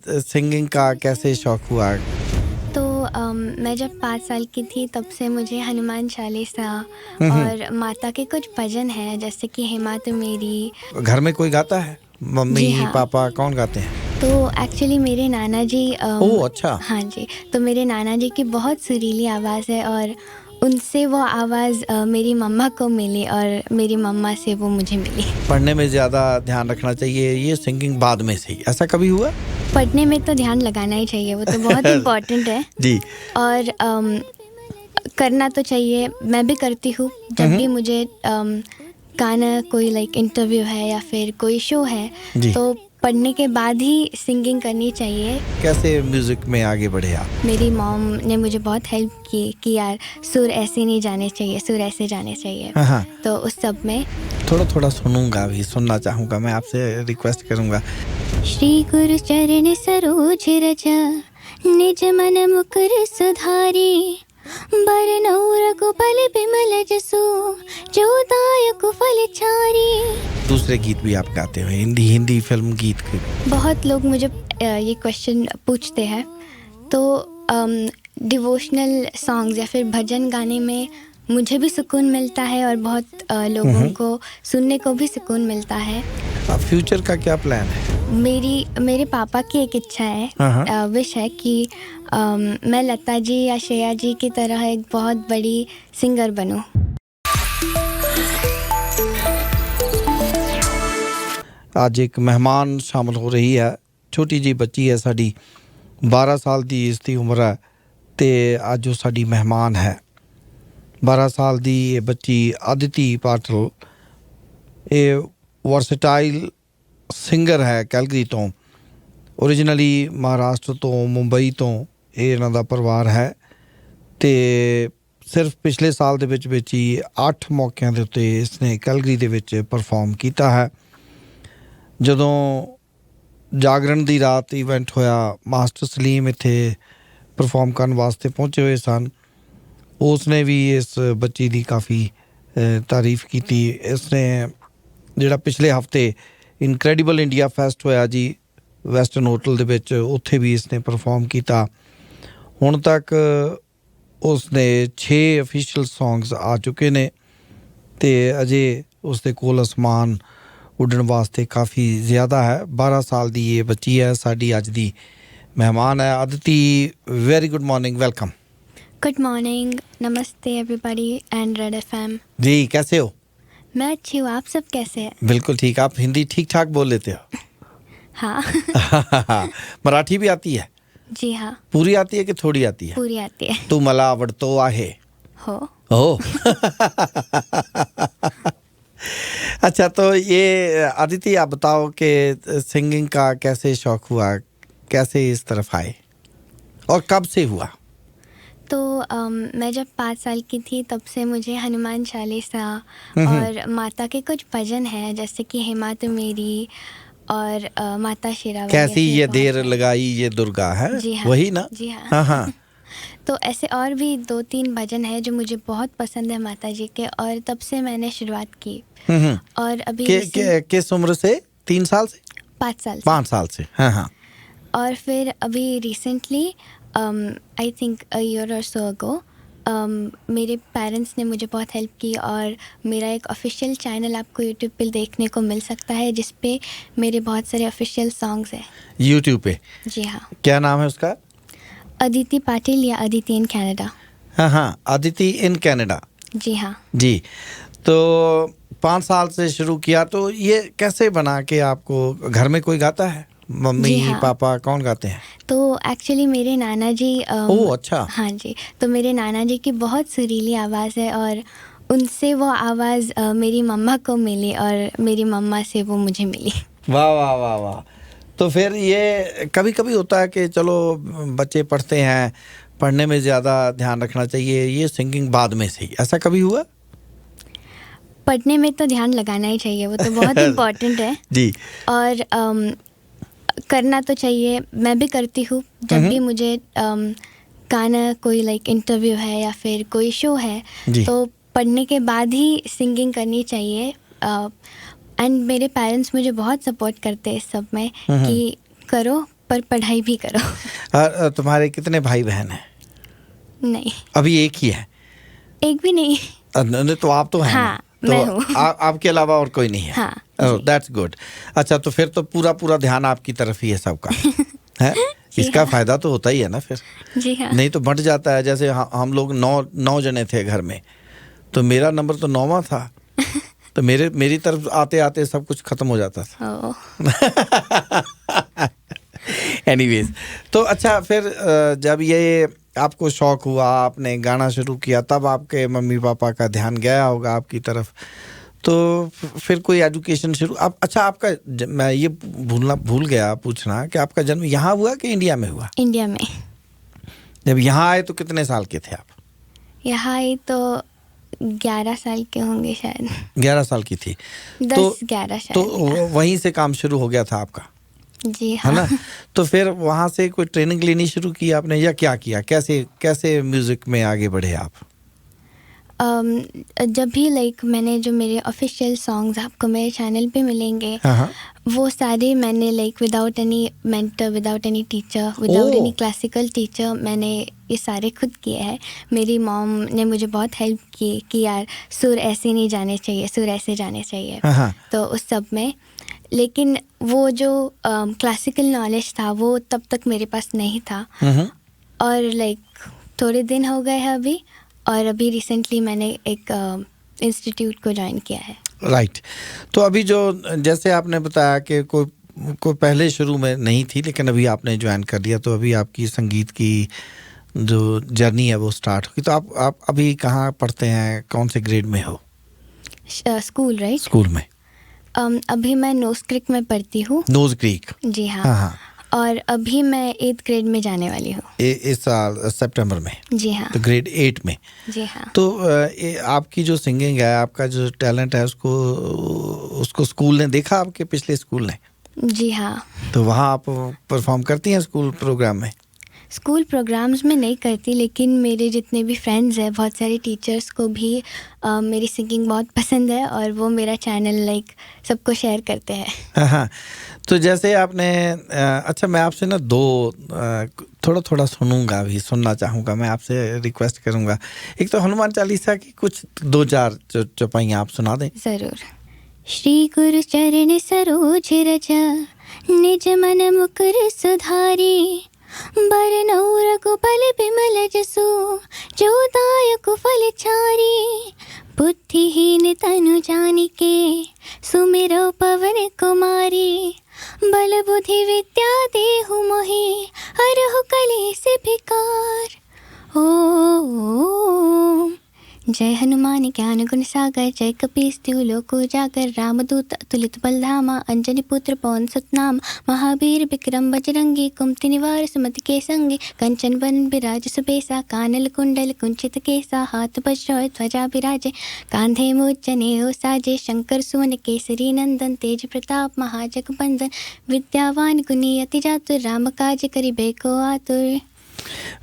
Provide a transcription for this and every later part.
Singing का कैसे शौक हुआ? तो मैं जब 5 साल की थी तब से मुझे हनुमान चालीसा हम्म। और माता के कुछ भजन हैं जैसे कि हे मात मेरी। घर में कोई गाता है? मम्मी जी हाँ। पापा कौन गाते हैं? तो एक्चुअली मेरे नाना जी ओह अच्छा। हाँ जी। तो मेरे नाना जी की बहुत सुरीली आवाज़ है और उनसे वो आवाज़ मेरी मम्मा को मिली और मेरी मम्मा से वो मुझे मिली। पढ़ने में ज़्यादा ध्यान रखना चाहिए, ये सिंगिंग बाद में से ही, ऐसा कभी हुआ? पढ़ने में तो ध्यान लगाना ही चाहिए, वो तो बहुत इम्पोर्टेंट है। जी। और करना तो चाहिए, मैं भी करती हूँ जब भी मुझे गाना कोई इंटरव्यू है या फिर कोई शो है जी। तो पढ़ने के बाद ही सिंगिंग करनी चाहिए। कैसे म्यूजिक में आगे बढ़े आप? मेरी मॉम ने मुझे बहुत हेल्प की कि यार सुर ऐसे नहीं जाने चाहिए, सुर ऐसे जाने चाहिए। हाँ। तो उस सब में थोड़ा थोड़ा सुनूंगा, भी सुनना चाहूँगा, मैं आपसे रिक्वेस्ट करूँगा। श्री गुरु चरण सरोज रज निज मन मुकुर सुधारी बरनौ रघुपल बिमल जसु जो दायक फल चारी। दूसरे गीत भी आप गाते हो, हिंदी फिल्म गीत के? बहुत लोग मुझे ये क्वेश्चन पूछते हैं। तो डिवोशनल सॉन्ग्स या फिर भजन गाने में मुझे भी सुकून मिलता है और बहुत लोगों को सुनने को भी सुकून मिलता है। अब फ्यूचर का क्या प्लान है? मेरे पापा की एक इच्छा है, विश है कि मैं लता जी या श्रेया जी की तरह एक बहुत बड़ी सिंगर बनूं। आज एक मेहमान शामिल हो रही है, छोटी जी बच्ची है साड़ी, 12 साल की इसकी उम्र है ते आज वो साड़ी मेहमान है। 12 साल की ये बच्ची अदिति पाटिल, ये वर्सटाइल सिंगर है कैलगरी तो, ओरिजिनली महाराष्ट्र तो मुंबई तो ये इन्हां दा परिवार है ते सिर्फ पिछले साल दे विच ही 8 मौक़िਆਂ ਦੇ ਉੱਤੇ इसने कैलगरी ਦੇ ਵਿੱਚ परफॉर्म ਕੀਤਾ है। ਜਦੋਂ ਜਾਗਰਣ ਦੀ ਰਾਤ ਇਵੈਂਟ ਹੋਇਆ, ਮਾਸਟਰ ਸਲੀਮ ਇੱਥੇ परफॉर्म ਕਰਨ ਵਾਸਤੇ ਪਹੁੰਚੇ ਹੋਏ ਸਨ। ਉਸਨੇ ਵੀ ਇਸ ਬੱਚੀ ਦੀ ਕਾਫੀ ਤਾਰੀਫ ਕੀਤੀ। ਇਸਨੇ ਜਿਹੜਾ ਪਿਛਲੇ ਹਫਤੇ ਇਨਕ੍ਰੈਡੀਬਲ ਇੰਡੀਆ ਫੈਸਟ ਹੋਇਆ ਜੀ ਵੈਸਟਰਨ ਹੋਟਲ ਦੇ ਵਿੱਚ, ਉੱਥੇ ਵੀ ਇਸਨੇ परफॉर्म ਕੀਤਾ। ਹੁਣ ਤੱਕ ਉਸਨੇ 6 ऑफिशियल सॉन्ग्स आ चुके ने ਤੇ ਅਜੇ ਉਸਦੇ ਕੋਲ ਅਸਮਾਨ ਉੱਡਣ ਵਾਸਤੇ ਕਾਫੀ ਜ਼ਿਆਦਾ ਹੈ। 12 ਸਾਲ ਦੀ ਇਹ ਬੱਚੀ ਹੈ, ਸਾਡੀ ਅੱਜ ਦੀ मेहमान है Aditi. Very good morning, welcome. Good morning, नमस्ते एवरीबॉडी एंड रेड एफएम। जी कैसे हो? मैं अच्छी हूँ, आप सब कैसे हैं? बिल्कुल ठीक। आप हिंदी ठीक ठाक बोल लेते हो? हाँ। मराठी भी आती है? जी हाँ। पूरी आती है कि थोड़ी आती है? पूरी आती है। तू मला आवडतो आहे हो। अच्छा, तो ये अदिति आप बताओ कि सिंगिंग का कैसे शौक हुआ, कैसे इस तरफ आए और कब से हुआ? तो मैं जब 5 साल की थी तब से मुझे हनुमान चालीसा और माता के कुछ भजन हैं जैसे कि हे मात मेरी और माता शेरावाली। कैसी ये देर लगाई ये दुर्गा है? जी हाँ। वही ना? जी हाँ। हाँ हाँ। तो ऐसे और भी 2-3 भजन हैं जो मुझे बहुत पसंद है माता जी के, और तब से मैंने शुरुआत की। और अभी किस उम्र से? 3 साल से? 5 साल से। 5 साल से। हाँ हाँ। और फिर अभी recently I think a year और सो अगो मेरे पेरेंट्स ने मुझे बहुत हेल्प की और मेरा एक ऑफिशियल चैनल आपको यूट्यूब पे देखने को मिल सकता है जिस पे मेरे बहुत सारे ऑफिशियल सॉन्ग्स हैं यूट्यूब पे? जी हाँ। क्या नाम है उसका? अदिति पाटिल या अदिति इन कनाडा। हाँ हाँ, अदिति इन कनाडा। जी हाँ। जी। तो 5 साल से शुरू किया, तो ये कैसे बना कि आपको घर में कोई गाता है? मम्मी हाँ। पापा कौन गाते हैं? तो एक्चुअली मेरे नाना जी ओह अच्छा। हाँ जी। तो मेरे नाना जी की बहुत सुरीली आवाज़ है और उनसे वो आवाज़ मेरी मम्मा को मिली और मेरी मम्मा से वो मुझे मिली। वाह वाह वाह वाह। तो फिर ये कभी कभी होता है कि चलो बच्चे पढ़ते हैं, पढ़ने में ज़्यादा ध्यान रखना चाहिए, ये सिंगिंग बाद में से ही, ऐसा कभी हुआ? पढ़ने में तो ध्यान लगाना ही चाहिए, वो तो बहुत इम्पोर्टेंट है। जी। और करना तो चाहिए, मैं भी करती हूँ जब भी मुझे गाना कोई इंटरव्यू है या फिर कोई शो है तो पढ़ने के बाद ही सिंगिंग करनी चाहिए। एंड मेरे पेरेंट्स मुझे बहुत सपोर्ट करते हैं इस सब में कि करो, पर पढ़ाई भी करो। तुम्हारे कितने भाई बहन हैं? नहीं, अभी एक ही है? एक भी नहीं। नहीं तो आप तो हैं हाँ, ना? मैं तो हूँ। आपके अलावा और कोई नहीं है? हाँ, दैट्स गुड। अच्छा, तो फिर तो पूरा ध्यान आपकी तरफ ही है सबका है? इसका हाँ। फायदा तो होता ही है ना फिर। जी हाँ। नहीं तो बंट जाता है। जैसे हम लोग 9 जने थे घर में, तो मेरा नंबर तो 9वां था, तो मेरी तरफ आते आते सब कुछ खत्म हो जाता था। ओह, एनीवेज, तो अच्छा, फिर जब ये आपको शौक हुआ, आपने गाना शुरू किया, तब आपके मम्मी पापा का ध्यान गया होगा आपकी तरफ, तो फिर कोई एजुकेशन शुरू अच्छा, आपका मैं ये भूल गया पूछना कि आपका जन्म यहाँ हुआ कि इंडिया में हुआ? इंडिया में। जब यहाँ आए तो कितने साल के थे आप? यहाँ आई तो 11 साल के होंगे शायद। 11 साल की थी? 10-11 शायद। तो वहीं से काम शुरू हो गया था आपका, जी है हाँ। ना? तो फिर वहाँ से कोई ट्रेनिंग लेनी शुरू की आपने, या क्या किया? कैसे म्यूजिक में आगे बढ़े आप? जब भी मैंने जो मेरे ऑफिशियल सॉन्ग्स आपको मेरे चैनल पे मिलेंगे, हाँ, वो सारे मैंने without any mentor, without any teacher, without any classical teacher, मैंने ये सारे खुद किए हैं। मेरी मॉम ने मुझे बहुत हेल्प की कि यार सुर ऐसे नहीं जाने चाहिए, सुर ऐसे जाने चाहिए। हाँ, तो उस सब में, लेकिन वो जो क्लासिकल नॉलेज था वो तब तक मेरे पास नहीं था। और थोड़े दिन हो गए हैं अभी, और अभी रिसेंटली मैंने एक इंस्टीट्यूट को ज्वाइन किया है। राइट। तो अभी जो जैसे आपने बताया कि कोई पहले शुरू में नहीं थी, लेकिन अभी आपने ज्वाइन कर लिया, तो अभी आपकी संगीत की जो जर्नी है वो स्टार्ट होगी। तो आप अभी कहाँ पढ़ते हैं, कौन से ग्रेड में हो? School, right? स्कूल में? अभी मैं नोज क्रिक में पढ़ती हूँ। Knows creek? जी हाँ। हाँ। और अभी मैं 8th ग्रेड में जाने वाली हूँ इस साल सितंबर में? जी हाँ। तो ग्रेड 8 में? जी हाँ। तो आपकी जो सिंगिंग है, आपका जो टैलेंट है, उसको स्कूल ने देखा, आपके पिछले स्कूल ने? जी हाँ। तो वहाँ आप परफॉर्म करती हैं स्कूल प्रोग्राम में? स्कूल प्रोग्राम्स में नहीं करती, लेकिन मेरे जितने भी फ्रेंड्स हैं, बहुत सारे टीचर्स को भी मेरी सिंगिंग बहुत पसंद है, और वो मेरा चैनल सबको शेयर करते हैं। हाँ। तो जैसे आपने अच्छा, मैं आपसे ना थोड़ा सुनूंगा, अभी सुनना चाहूँगा, मैं आपसे रिक्वेस्ट करूँगा। एक तो हनुमान चालीसा की कुछ 2-4 चौपाइयाँ आप सुना दें। ज़रूर। श्री गुरु चरण सरोज रज, निज मन मुकुर सुधारी, बरनौ रघुबल बिमल जसु, जो दायक फल चारी, बुद्धिहीन तनु जानिके, सुमिरो पवन कुमारी, बल बुद्धि विद्या देहु मोहि, हरहु कलेस विकार। ओम जय हनुमान ज्ञान गुण सागर, जय कपीस तिहु लोक उजागर, रामदूत अतुलित बल धामा, अंजनी पुत्र पवन सुत नाम, महावीर विक्रम बजरंगी, कुमति निवार सुमति के संगी, कंचन वन विराज सुबेसा, कानल कुंडल कुंचित केसा, हाथ वज्र ध्वजा विराजे, कांधे मूज जनेऊ साजे, शंकर सुवन केसरी नंदन, तेज प्रताप महाजगबंदन, विद्यावान गुणी अति चातुर, राम काज करिबे को आतुर।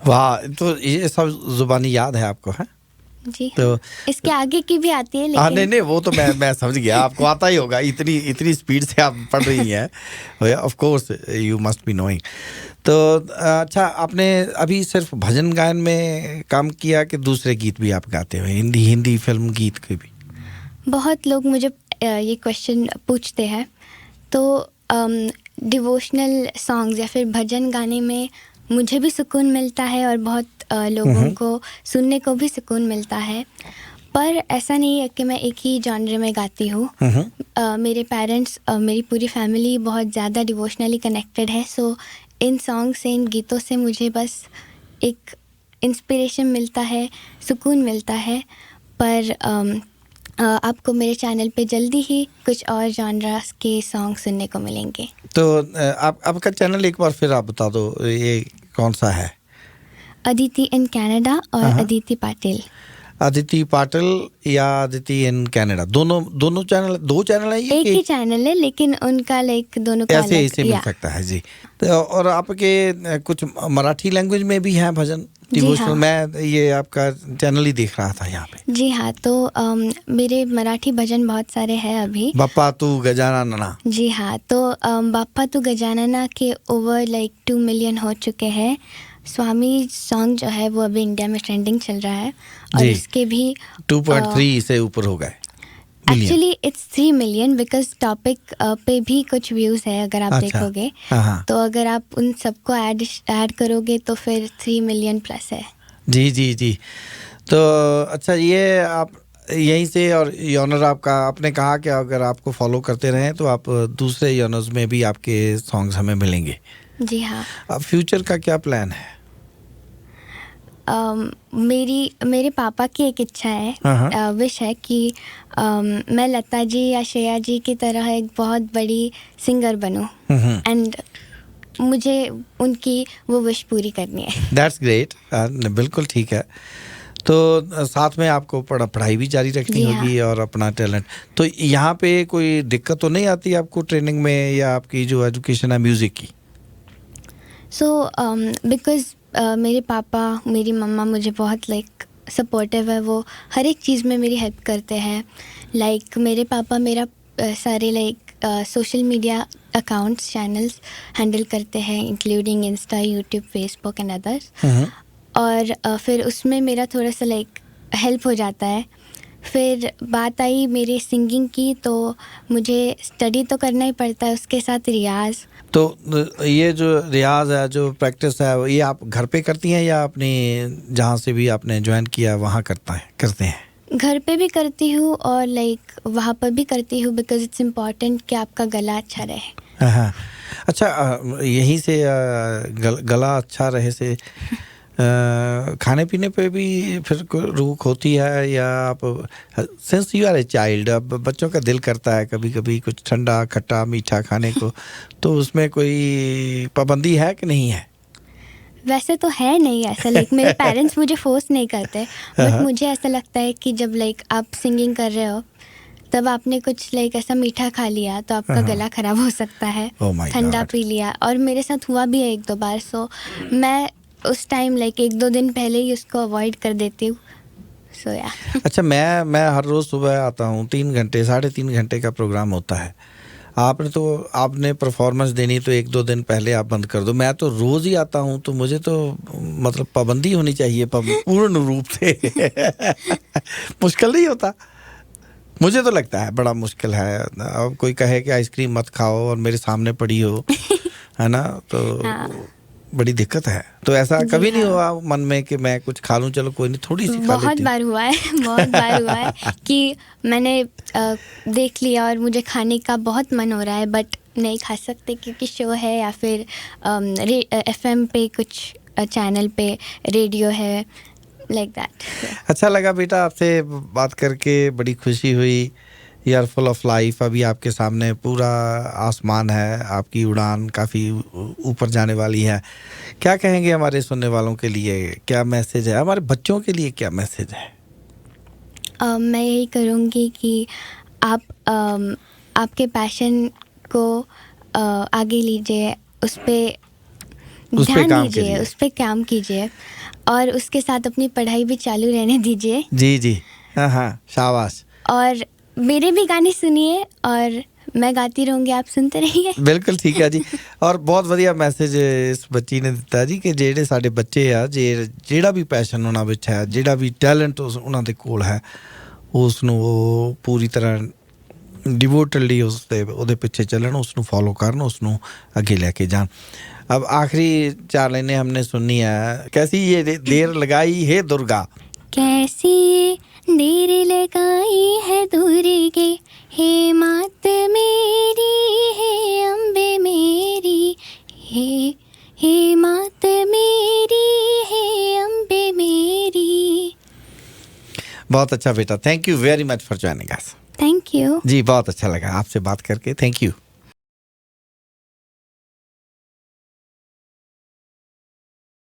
वाह, तो ये सब जुबानी याद है आपको? है जी। तो इसके आगे की भी आती है, लेकिन नहीं, वो तो मैं समझ गया, आपको आता ही होगा, इतनी स्पीड से आप पढ़ रही हैं। Of course you must be knowing. तो अच्छा, आपने अभी सिर्फ भजन गायन में काम किया कि दूसरे गीत भी आप गाते हो, हिंदी फिल्म गीत के भी? बहुत लोग मुझे ये क्वेश्चन पूछते हैं। तो डिवोशनल सॉन्ग्स या फिर भजन गाने में मुझे भी सुकून मिलता है, और बहुत लोगों को सुनने को भी सुकून मिलता है। पर ऐसा नहीं है कि मैं एक ही जॉनर में गाती हूँ। मेरे पेरेंट्स, मेरी पूरी फैमिली बहुत ज़्यादा डिवोशनली कनेक्टेड है। सो इन सॉन्ग से, इन गीतों से मुझे बस एक इंस्पिरेशन मिलता है, सुकून मिलता है। पर आपको मेरे चैनल पे जल्दी ही कुछ और जॉनरास के सॉन्ग सुनने को मिलेंगे। तो आपका चैनल एक बार फिर आप बता दो, ये कौन सा है? अदिति इन कनाडा और अदिति पाटिल। अदिति पाटिल या अदिति इन कनाडा, दोनों चैनल, 2 चैनल है ये? एक ही चैनल है, लेकिन उनका दोनों का ऐसे मिल सकता है जी। तो और आपके कुछ मराठी लैंग्वेज में भी हैं भजन? डिवोशनल हाँ। मैं ये आपका चैनल ही देख रहा था यहाँ पे। जी हाँ, तो मेरे मराठी भजन बहुत सारे हैं अभी। बप्पा तू गजानना। जी हाँ, तो बाप्पा तू गजानना के ओवर लाइक 2 मिलियन हो चुके हैं। स्वामी सॉन्ग जो है वो अभी इंडिया में ट्रेंडिंग चल रहा है और जी। इसके भी 2.3 से ऊपर हो गए million. Actually it's 3 million because topic पे भी कुछ व्यूज़ है अगर आप अच्छा। देखोगे। हाँ। तो अगर आप उन सबको ऐड करोगे तो फिर 3 मिलियन प्लस है। जी जी जी। तो अच्छा, ये आप यहीं से और यॉनर आपका आपने कहा कि अगर आपको फॉलो करते रहें तो आप दूसरे यॉनर्स में भी आपके सॉन्ग्स हमें मिलेंगे। जी हाँ। अब फ्यूचर का क्या प्लान है? मेरे पापा की एक इच्छा है, विश है कि मैं लता जी या श्रेया जी की तरह एक बहुत बड़ी सिंगर बनूं एंड मुझे उनकी वो विश पूरी करनी है। That's great. बिल्कुल ठीक है। तो साथ में आपको पढ़ाई भी जारी रखनी जी हाँ। होगी और अपना टैलेंट। तो यहाँ पे कोई दिक्कत तो नहीं आती आपको ट्रेनिंग में या आपकी जो एजुकेशन है म्यूज़िक की? सो बिकॉज मेरे पापा मेरी मम्मा मुझे बहुत लाइक सपोर्टिव है। वो हर एक चीज़ में मेरी हेल्प करते हैं। लाइक मेरे पापा मेरा सारे like social media accounts channels handle करते हैं including Insta, YouTube, Facebook and others. और फिर उसमें मेरा थोड़ा सा लाइक हेल्प हो जाता है। फिर बात आई मेरे सिंगिंग की, तो मुझे स्टडी तो करना ही पड़ता है, उसके साथ रियाज़। तो ये जो रियाज है, जो प्रैक्टिस है, ये आप घर पे करती हैं या अपनी जहाँ से भी आपने ज्वाइन किया वहाँ करते हैं? घर पे भी करती हूँ और लाइक वहाँ पर भी करती हूँ बिकॉज इट्स इम्पॉर्टेंट कि आपका गला अच्छा रहे। हाँ। अच्छा, यहीं से गला अच्छा रहे से खाने पीने पे भी फिर कोई रोक होती है या आप since you are a child, अब बच्चों का दिल करता है कभी कभी कुछ ठंडा खट्टा मीठा खाने को, तो उसमें कोई पाबंदी है कि नहीं है? वैसे तो है नहीं ऐसा, लाइक मेरे पेरेंट्स मुझे फोर्स नहीं करते, बट मुझे ऐसा लगता है कि जब लाइक आप सिंगिंग कर रहे हो तब आपने कुछ लाइक ऐसा मीठा खा लिया तो आपका गला खराब हो सकता है। Oh my ठंडा God. पी लिया, और मेरे साथ हुआ भी है 1-2 बार। सो मैं उस टाइम लाइक 1-2 दिन पहले ही उसको अवॉइड कर देती हूँ। सो या अच्छा, मैं हर रोज़ सुबह आता हूँ, 3 घंटे 3.5 घंटे का प्रोग्राम होता है। आपने परफॉर्मेंस देनी तो 1-2 दिन पहले आप बंद कर दो। मैं तो रोज़ ही आता हूँ, तो मुझे तो मतलब पाबंदी होनी चाहिए पूर्ण रूप से। मुश्किल नहीं होता? मुझे तो लगता है बड़ा मुश्किल है। अब कोई कहे कि आइसक्रीम मत खाओ और मेरे सामने पड़ी हो, है ना, तो बड़ी दिक्कत है। तो ऐसा कभी नहीं हुआ मन में कि मैं कुछ खा लूं, चलो कोई नहीं, थोड़ी सी खा लेती हूं? बहुत बार हुआ है कि मैंने देख लिया और मुझे खाने का बहुत मन हो रहा है बट नहीं खा सकते क्योंकि शो है या फिर FM पे कुछ चैनल पे रेडियो है, लाइक दैट। अच्छा लगा बेटा आपसे बात करके, बड़ी खुशी हुई। You are full of life. अभी आपके सामने पूरा आसमान है, आपकी उड़ान काफ़ी ऊपर जाने वाली है। क्या कहेंगे हमारे सुनने वालों के लिए? क्या मैसेज है हमारे बच्चों के लिए? क्या मैसेज है? मैं यही करूँगी कि आप आपके पैशन को आगे लीजिए, उस पे ध्यान दीजिए, उस पे काम कीजिए और उसके साथ अपनी पढ़ाई भी चालू रहने दीजिए। जी। हाँ, शाबाश। और मेरे भी गाने सुनिए और मैं गाती रहूँगी, आप सुनते रहिए। बिल्कुल ठीक है जी। और बहुत ਵਧੀਆ ਮੈਸੇਜ ਇਸ ਬੱਚੀ ਨੇ ਦਿੱਤਾ ਜੀ ਕਿ ਜਿਹੜੇ ਸਾਡੇ ਬੱਚੇ ਆ, ਜਿਹੜਾ ਵੀ ਪੈਸ਼ਨ ਉਹਨਾਂ ਵਿੱਚ ਹੈ, ਜਿਹੜਾ ਵੀ ਟੈਲੈਂਟ ਉਹਨਾਂ ਦੇ ਕੋਲ ਹੈ, ਉਸ ਨੂੰ ਉਹ ਪੂਰੀ ਤਰ੍ਹਾਂ डिवोटली ਉਹਦੇ ਪਿੱਛੇ ਚੱਲਣ, ਉਸ ਨੂੰ ਫॉलो ਕਰਨ, ਉਸ ਨੂੰ ਅੱਗੇ ਲੈ ਕੇ ਜਾਣ। अब आखिरी 4 लाइनें हमने सुननी है। कैसी ये देर लगाई है दुर्गा, कैसी देर लगाई है दुर्गे, हे मात मेरी, हे अम्बे मेरी, हे मात मेरी, हे अम्बे मेरी। बहुत अच्छा बेटा, thank you very much for joining us. Thank you ji, बहुत अच्छा लगा आपसे बात करके, थैंक यू।